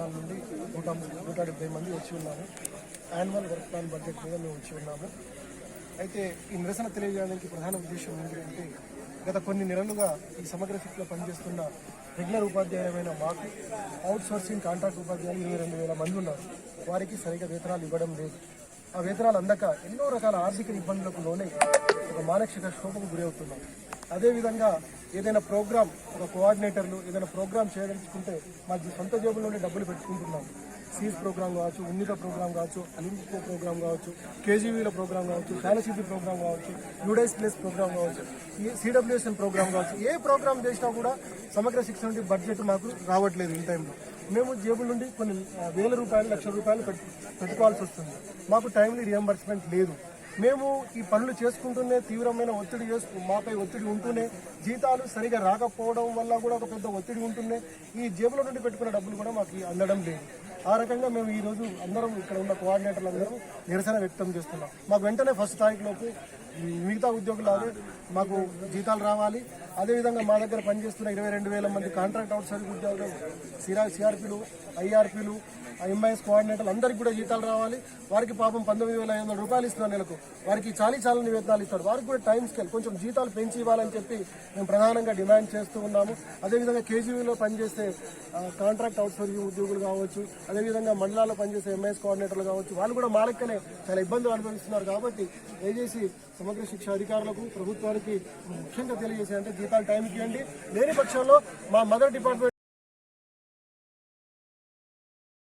మండలాల నుండి 170 మంది వచ్చి ఉన్నాము. యాన్యువల్ వర్క్ ప్లాన్ బడ్జెట్ మీద మేము వచ్చి ఉన్నాము. అయితే ఈ నిరసన తెలియజేయడానికి ప్రధాన ఉద్దేశం ఏంటంటే గత కొన్ని నెలలుగా ఈ సమగ్ర శిక్షలో పనిచేస్తున్న రెగ్యులర్ ఉపాధ్యాయులమైన మాకు అవుట్ సోర్సింగ్ కాంట్రాక్ట్ ఉపాధ్యాయులు 22,000 మంది ఉన్నారు. వారికి సరిగ్గా వేతనాలు ఇవ్వడం లేదు. ఆ వేతనాలు అందక ఎన్నో రకాల ఆర్థిక ఇబ్బందులకు లోనై ఒక మానసిక శోభకు గురి అవుతున్నాం. అదేవిధంగా ఏదైనా ప్రోగ్రామ్ ఒక కోఆర్డినేటర్లు ఏదైనా ప్రోగ్రామ్ చేయదలుచుకుంటే మా సొంత జేబుల నుండి డబ్బులు పెట్టుకుంటున్నాం. సీజ్ ప్రోగ్రామ్ కావచ్చు, ఉన్నత ప్రోగ్రామ్ కావచ్చు, అలింపికో ప్రోగ్రామ్ కావచ్చు, కేజీవీల ప్రోగ్రామ్ కావచ్చు, శాలసిటీ ప్రోగ్రామ్ కావచ్చు, యూడైస్ ప్లేస్ ప్రోగ్రామ్ కావచ్చు, సిడబ్ల్యూఎస్ఎన్ ప్రోగ్రామ్ కావచ్చు, ఏ ప్రోగ్రామ్ చేసినా కూడా సమగ్ర శిక్ష నుండి బడ్జెట్ మాకు రావట్లేదు. ఈ టైంలో మేము జేబుల నుండి కొన్ని వేల రూపాయలు, లక్షల రూపాయలు పెట్టుకోవాల్సి వస్తుంది. మాకు టైంలీ రియంబర్స్మెంట్ లేదు. మేము ఈ పనులు చేసుకుంటూనే తీవ్రమైన ఒత్తిడి మాపై ఒత్తిడి ఉంటూనే జీతాలు సరిగా రాకపోవడం వల్ల కూడా ఒక పెద్ద ఒత్తిడి ఉంటూనే ఈ జేబుల నుండి పెట్టుకున్న డబ్బులు కూడా మాకు అందడం లేదు. ఆ రకంగా మేము ఈరోజు అందరం ఇక్కడ ఉన్న కోఆర్డినేటర్లు అందరం నిరసన వ్యక్తం చేస్తున్నాం. మాకు వెంటనే 1వ తారీఖులోపు మిగతా ఉద్యోగులాగే మాకు జీతాలు రావాలి. అదేవిధంగా మా దగ్గర పనిచేస్తున్న 22,000 మంది కాంట్రాక్ట్ అవుట్ సర్వీస్ ఉద్యోగులు, సిఆర్పీలు, ఐఆర్పీలు, ఎంఐఎస్ కోఆర్డినేటర్లు అందరికీ కూడా జీతాలు రావాలి. వారికి పాపం 19,500 రూపాయలు ఇస్తున్నారు నెలకు. వారికి చాలని వేతనాలు ఇస్తారు. వారికి కూడా టైం స్కేల్ కొంచెం జీతాలు పెంచి ఇవ్వాలని చెప్పి మేము ప్రధానంగా డిమాండ్ చేస్తూ ఉన్నాము. అదేవిధంగా కేజీవీలో పనిచేసే కాంట్రాక్ట్ అవుట్ సోర్సింగ్ ఉద్యోగులు కావచ్చు, అదేవిధంగా మండలాల్లో పనిచేసే ఎంఐఎస్ కోఆర్డినేటర్లు కావచ్చు, వాళ్ళు కూడా మా లెక్కనే చాలా ఇబ్బందులు అనుభవిస్తున్నారు. కాబట్టి దయచేసి సమగ్ర శిక్ష అధికారులకు, ప్రభుత్వానికి ముఖ్యంగా తెలియజేసి అంటే జీతాలు టైంకి ఇవ్వండి. లేని పక్షంలో మా మదర్ డిపార్ట్మెంట్